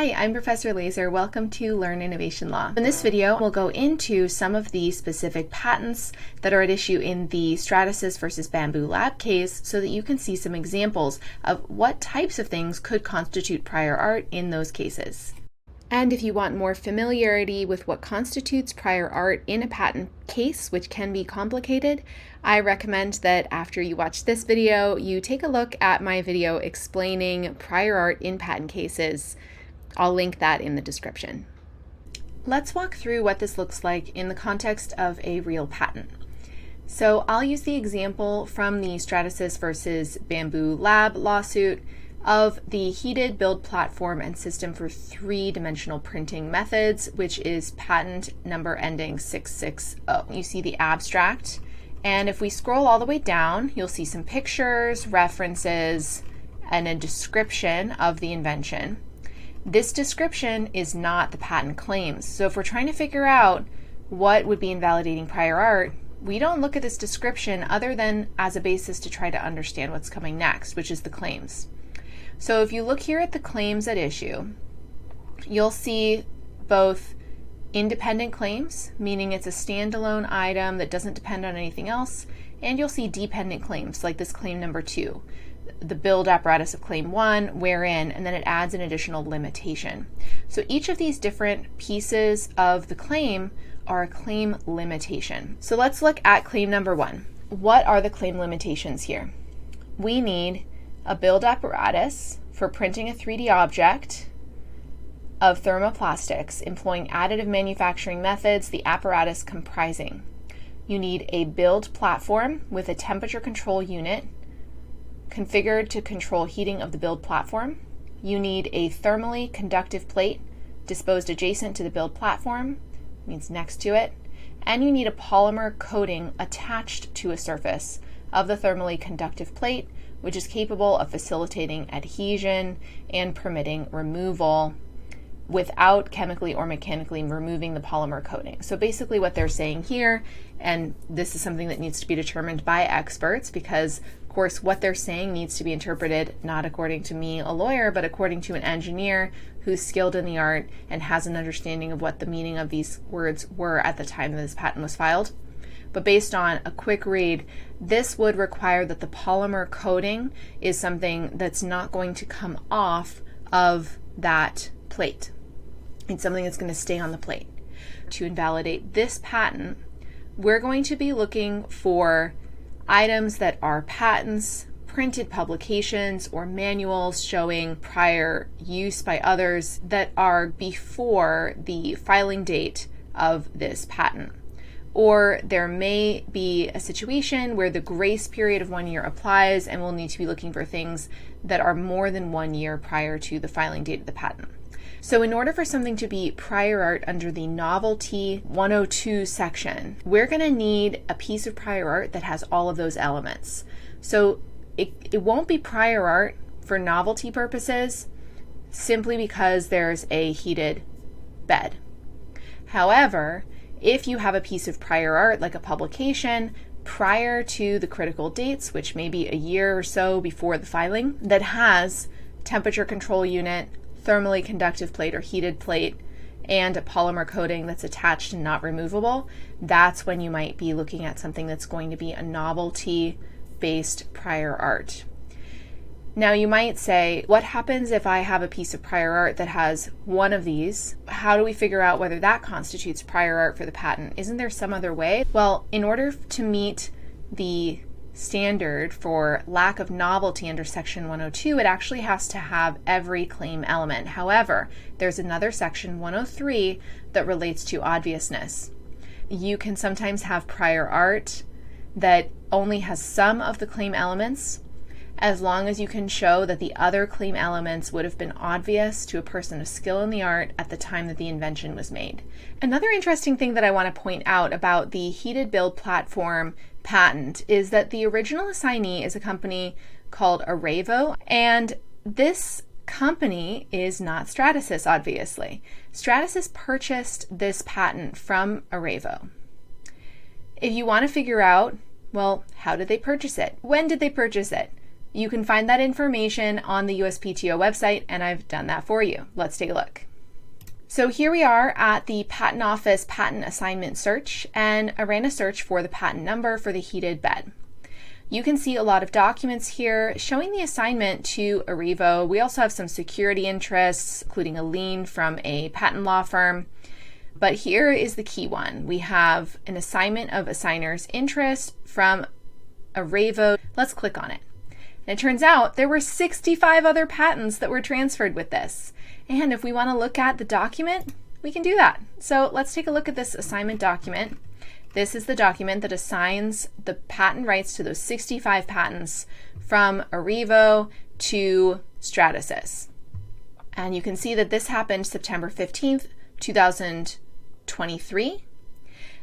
Hi, I'm Professor Laser. Welcome to Learn Innovation Law. In this video, we'll go into some of the specific patents that are at issue in the Stratasys versus Bambu Lab case so that you can see some examples of what types of things could constitute prior art in those cases. And if you want more familiarity with what constitutes prior art in a patent case, which can be complicated, I recommend that after you watch this video, you take a look at my video explaining prior art in patent cases. I'll link that in the description. Let's walk through what this looks like in the context of a real patent. So I'll use the example from the Stratasys versus Bambu Lab lawsuit of the heated build platform and system for three-dimensional printing methods, which is patent number ending 660. You see the abstract, and if we scroll all the way down, you'll see some pictures, references, and a description of the invention. This description is not the patent claims. So if we're trying to figure out what would be invalidating prior art, we don't look at this description other than as a basis to try to understand what's coming next, which is the claims. So if you look here at the claims at issue, you'll see both independent claims, meaning it's a standalone item that doesn't depend on anything else, and you'll see dependent claims, like this claim number 2, the build apparatus of claim 1, wherein, and then it adds an additional limitation. So each of these different pieces of the claim are a claim limitation. So let's look at claim number 1. What are the claim limitations here? We need a build apparatus for printing a 3D object of thermoplastics employing additive manufacturing methods, the apparatus comprising. You need a build platform with a temperature control unit configured to control heating of the build platform. You need a thermally conductive plate disposed adjacent to the build platform, means next to it, and you need a polymer coating attached to a surface of the thermally conductive plate, which is capable of facilitating adhesion and permitting removal without chemically or mechanically removing the polymer coating. So basically what they're saying here, and this is something that needs to be determined by experts because, of course, what they're saying needs to be interpreted not according to me, a lawyer, but according to an engineer who's skilled in the art and has an understanding of what the meaning of these words were at the time that this patent was filed. But based on a quick read, this would require that the polymer coating is something that's not going to come off of that plate. It's something that's going to stay on the plate. To invalidate this patent, we're going to be looking for items that are patents, printed publications, or manuals showing prior use by others that are before the filing date of this patent. Or there may be a situation where the grace period of 1 year applies and we'll need to be looking for things that are more than 1 year prior to the filing date of the patent. So in order for something to be prior art under the Novelty 102 section, we're going to need a piece of prior art that has all of those elements. So it won't be prior art for novelty purposes simply because there's a heated bed. However, if you have a piece of prior art, like a publication, prior to the critical dates, which may be a year or so before the filing, that has temperature control unit, thermally conductive plate or heated plate, and a polymer coating that's attached and not removable, that's when you might be looking at something that's going to be a novelty-based prior art. Now you might say, what happens if I have a piece of prior art that has one of these? How do we figure out whether that constitutes prior art for the patent? Isn't there some other way? Well, in order to meet the standard for lack of novelty under section 102, it actually has to have every claim element. However, there's another section 103 that relates to obviousness. You can sometimes have prior art that only has some of the claim elements, as long as you can show that the other claim elements would have been obvious to a person of skill in the art at the time that the invention was made. Another interesting thing that I want to point out about the heated build platform patent is that the original assignee is a company called Arevo, and this company is not Stratasys, obviously. Stratasys purchased this patent from Arevo. If you want to figure out, well, how did they purchase it? When did they purchase it? You can find that information on the USPTO website, and I've done that for you. Let's take a look. So here we are at the Patent Office patent assignment search, and I ran a search for the patent number for the heated bed. You can see a lot of documents here showing the assignment to Arevo. We also have some security interests, including a lien from a patent law firm. But here is the key one. We have an assignment of assigner's interest from Arevo. Let's click on it. And it turns out there were 65 other patents that were transferred with this. And if we want to look at the document, we can do that. So let's take a look at this assignment document. This is the document that assigns the patent rights to those 65 patents from Arevo to Stratasys. And you can see that this happened September 15th, 2023.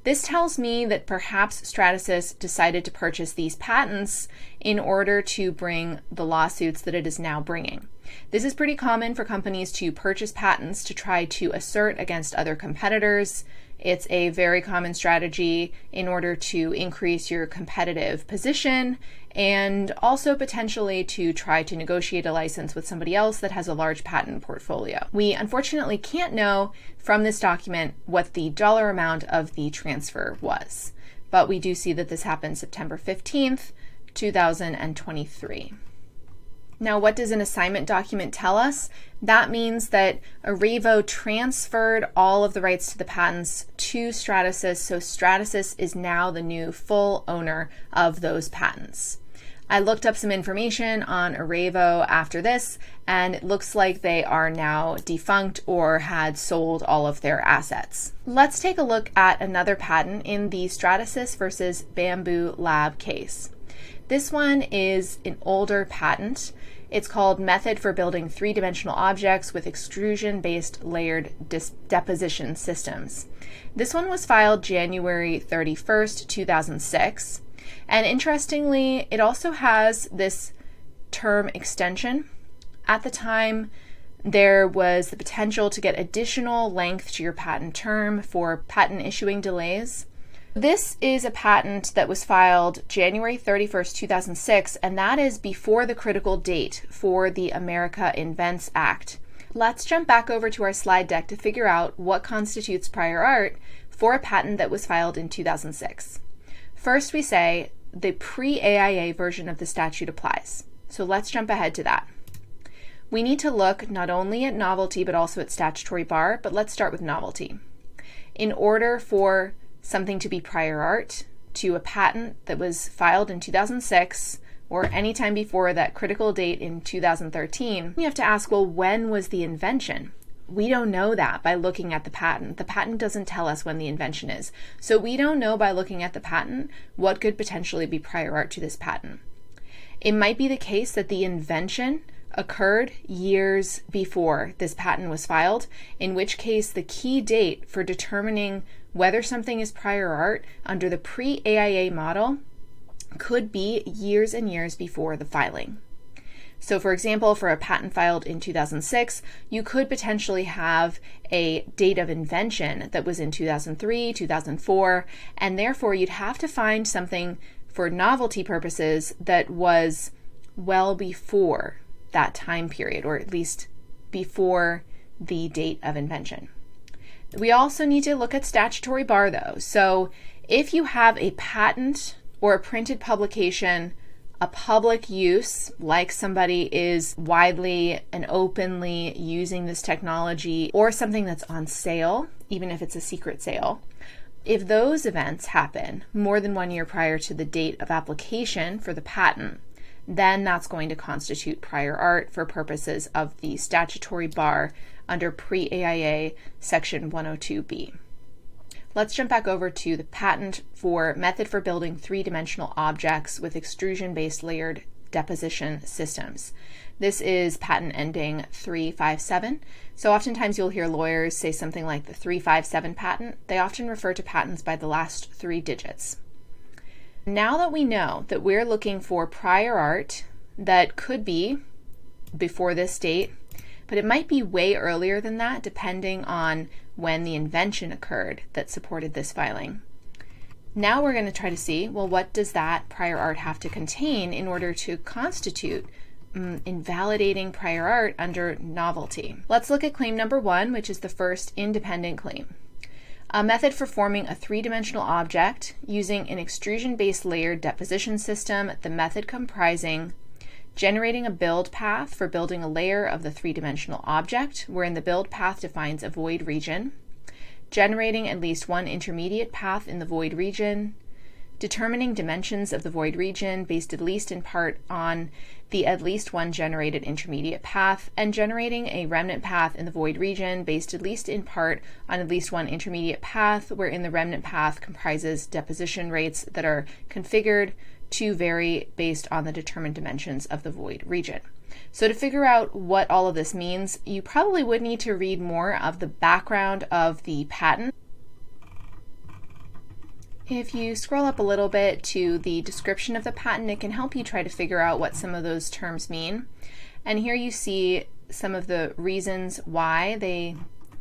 This tells me that perhaps Stratasys decided to purchase these patents in order to bring the lawsuits that it is now bringing. This is pretty common for companies to purchase patents to try to assert against other competitors. It's a very common strategy in order to increase your competitive position and also potentially to try to negotiate a license with somebody else that has a large patent portfolio. We unfortunately can't know from this document what the dollar amount of the transfer was, but we do see that this happened September 15th, 2023. Now, what does an assignment document tell us? That means that Arevo transferred all of the rights to the patents to Stratasys, so Stratasys is now the new full owner of those patents. I looked up some information on Arevo after this, and it looks like they are now defunct or had sold all of their assets. Let's take a look at another patent in the Stratasys versus Bambu Lab case. This one is an older patent. It's called Method for Building Three-Dimensional Objects with Extrusion-Based Layered Deposition Systems. This one was filed January 31st, 2006. And interestingly, it also has this term extension. At the time, there was the potential to get additional length to your patent term for patent issuing delays. This is a patent that was filed January 31st, 2006, and that is before the critical date for the America Invents Act. Let's jump back over to our slide deck to figure out what constitutes prior art for a patent that was filed in 2006. First, we say the pre-AIA version of the statute applies. So let's jump ahead to that. We need to look not only at novelty, but also at statutory bar, but let's start with novelty. In order for something to be prior art to a patent that was filed in 2006 or any time before that critical date in 2013, we have to ask, well, when was the invention? We don't know that by looking at the patent. The patent doesn't tell us when the invention is. So we don't know by looking at the patent what could potentially be prior art to this patent. It might be the case that the invention occurred years before this patent was filed, in which case the key date for determining whether something is prior art under the pre-AIA model could be years and years before the filing. So for example, for a patent filed in 2006, you could potentially have a date of invention that was in 2003, 2004, and therefore you'd have to find something for novelty purposes that was well before that time period, or at least before the date of invention. We also need to look at statutory bar though. So if you have a patent or a printed publication, a public use, like somebody is widely and openly using this technology, or something that's on sale, even if it's a secret sale, if those events happen more than 1 year prior to the date of application for the patent, then that's going to constitute prior art for purposes of the statutory bar under pre-AIA section 102B. Let's jump back over to the patent for Method for Building Three-Dimensional Objects with Extrusion-Based Layered Deposition Systems. This is patent ending 357. So oftentimes you'll hear lawyers say something like the 357 patent. They often refer to patents by the last 3 digits. Now that we know that we're looking for prior art that could be before this date, but it might be way earlier than that depending on when the invention occurred that supported this filing. Now we're going to try to see, well, what does that prior art have to contain in order to constitute invalidating prior art under novelty? Let's look at claim number 1, which is the first independent claim. A method for forming a three-dimensional object using an extrusion-based layered deposition system, the method comprising generating a build path for building a layer of the three-dimensional object, wherein the build path defines a void region, generating at least one intermediate path in the void region, determining dimensions of the void region based at least in part on the at least one generated intermediate path, and generating a remnant path in the void region based at least in part on at least one intermediate path, wherein the remnant path comprises deposition rates that are configured to vary based on the determined dimensions of the void region. So to figure out what all of this means, you probably would need to read more of the background of the patent. If you scroll up a little bit to the description of the patent, it can help you try to figure out what some of those terms mean. And here you see some of the reasons why they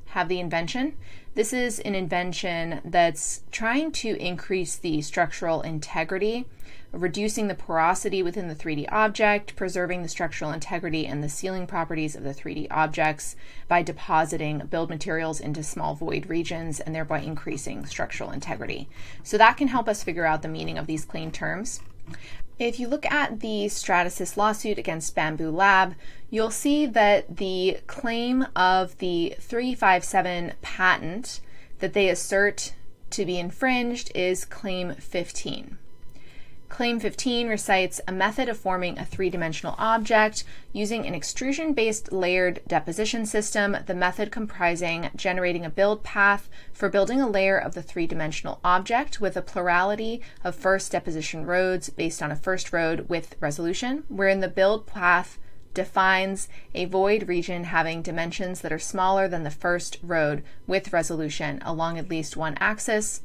have the invention. This is an invention that's trying to increase the structural integrity, reducing the porosity within the 3D object, preserving the structural integrity and the sealing properties of the 3D objects by depositing build materials into small void regions and thereby increasing structural integrity. So that can help us figure out the meaning of these claim terms. If you look at the Stratasys lawsuit against Bambu Lab, you'll see that the claim of the 357 patent that they assert to be infringed is Claim 15. Claim 15 recites a method of forming a three-dimensional object using an extrusion-based layered deposition system, the method comprising generating a build path for building a layer of the three-dimensional object with a plurality of first deposition roads based on a first road with resolution, wherein the build path defines a void region having dimensions that are smaller than the first road with resolution along at least one axis,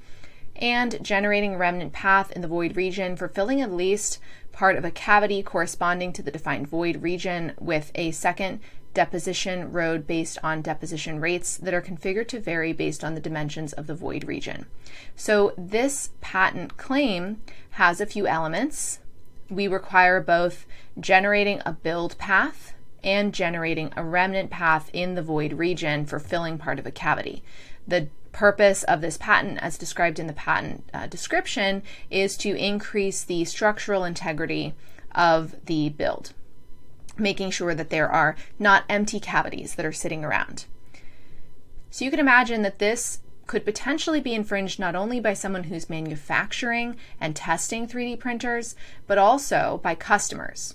and generating a remnant path in the void region for filling at least part of a cavity corresponding to the defined void region with a second deposition road based on deposition rates that are configured to vary based on the dimensions of the void region. So this patent claim has a few elements. We require both generating a build path and generating a remnant path in the void region for filling part of a cavity. The purpose of this patent, as described in the patent description, is to increase the structural integrity of the build, making sure that there are not empty cavities that are sitting around. So you can imagine that this could potentially be infringed not only by someone who's manufacturing and testing 3D printers, but also by customers.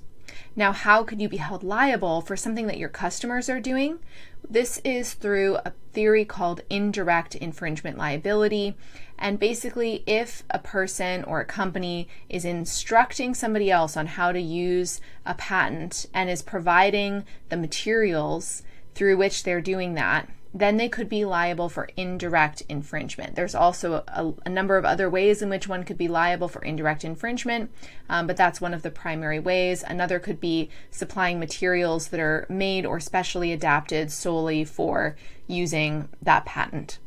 Now, how could you be held liable for something that your customers are doing? This is through a theory called indirect infringement liability. And basically, if a person or a company is instructing somebody else on how to use a patent and is providing the materials through which they're doing that, then they could be liable for indirect infringement. There's also a number of other ways in which one could be liable for indirect infringement, but that's one of the primary ways. Another could be supplying materials that are made or specially adapted solely for using that patent.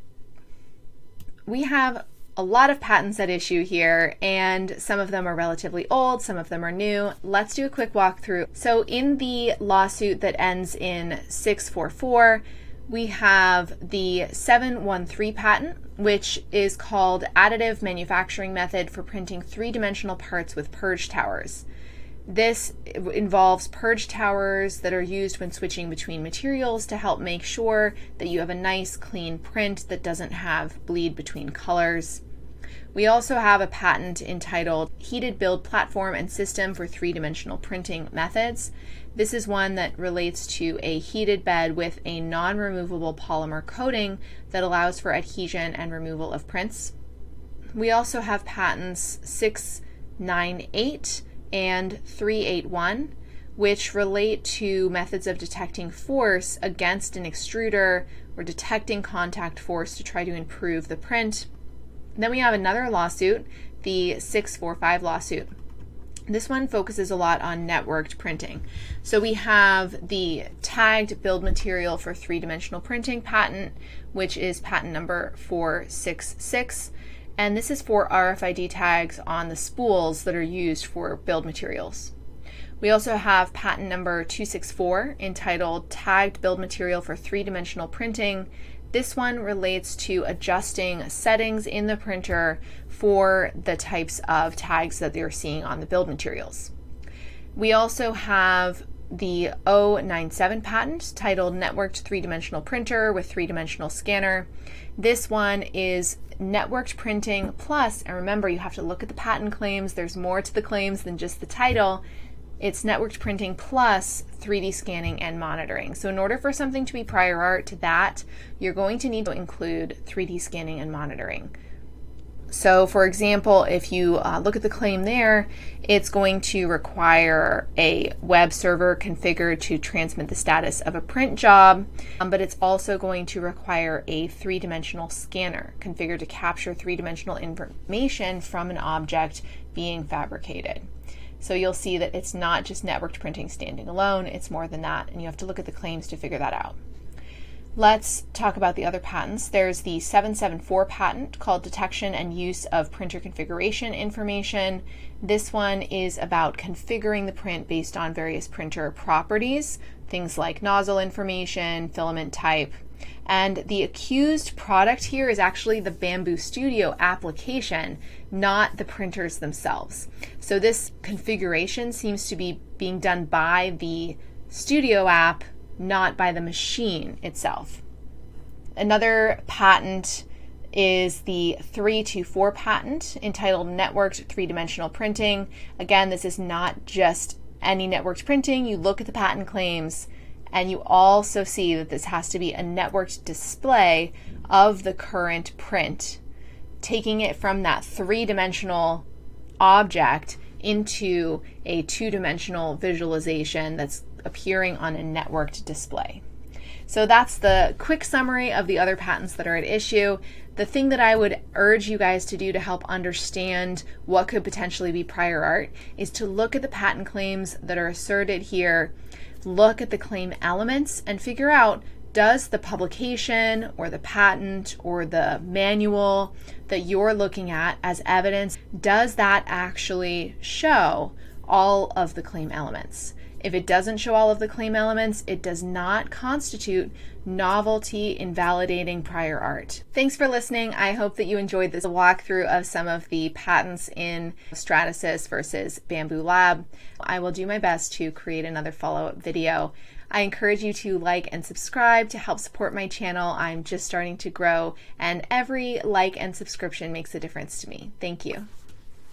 We have a lot of patents at issue here, and some of them are relatively old, some of them are new. Let's do a quick walkthrough. So in the lawsuit that ends in 644, we have the 713 patent, which is called Additive Manufacturing Method for Printing Three-Dimensional Parts with Purge Towers. This involves purge towers that are used when switching between materials to help make sure that you have a nice, clean print that doesn't have bleed between colors. We also have a patent entitled Heated Build Platform and System for Three-Dimensional Printing Methods. This is one that relates to a heated bed with a non-removable polymer coating that allows for adhesion and removal of prints. We also have patents 698 and 381, which relate to methods of detecting force against an extruder or detecting contact force to try to improve the print. Then we have another lawsuit, the 645 lawsuit. This one focuses a lot on networked printing. So we have the tagged build material for three-dimensional printing patent, which is patent number 466. And this is for RFID tags on the spools that are used for build materials. We also have patent number 264 entitled Tagged Build Material for Three-Dimensional Printing. This one relates to adjusting settings in the printer for the types of tags that they're seeing on the build materials. We also have the 097 patent titled Networked Three-Dimensional Printer with Three-Dimensional Scanner. This one is networked printing plus, and remember you have to look at the patent claims, there's more to the claims than just the title. It's networked printing plus 3D scanning and monitoring. So in order for something to be prior art to that, you're going to need to include 3D scanning and monitoring. So for example, if you look at the claim there, it's going to require a web server configured to transmit the status of a print job, but it's also going to require a three-dimensional scanner configured to capture three-dimensional information from an object being fabricated. So you'll see that it's not just networked printing standing alone, it's more than that, and you have to look at the claims to figure that out. Let's talk about the other patents. There's the 774 patent called Detection and Use of Printer Configuration Information. This one is about configuring the print based on various printer properties, things like nozzle information, filament type. And the accused product here is actually the Bambu Studio application, not the printers themselves. So this configuration seems to be being done by the Studio app, not by the machine itself. Another patent is the 324 patent entitled Networked Three-Dimensional Printing. Again, this is not just any networked printing. You look at the patent claims and you also see that this has to be a networked display of the current print, taking it from that three-dimensional object into a two-dimensional visualization that's appearing on a networked display. So that's the quick summary of the other patents that are at issue. The thing that I would urge you guys to do to help understand what could potentially be prior art is to look at the patent claims that are asserted here, look at the claim elements, and figure out, does the publication or the patent or the manual that you're looking at as evidence, does that actually show all of the claim elements? If it doesn't show all of the claim elements, it does not constitute novelty invalidating prior art. Thanks for listening. I hope that you enjoyed this walkthrough of some of the patents in Stratasys versus Bambu Lab. I will do my best to create another follow-up video. I encourage you to like and subscribe to help support my channel. I'm just starting to grow, and every like and subscription makes a difference to me. Thank you.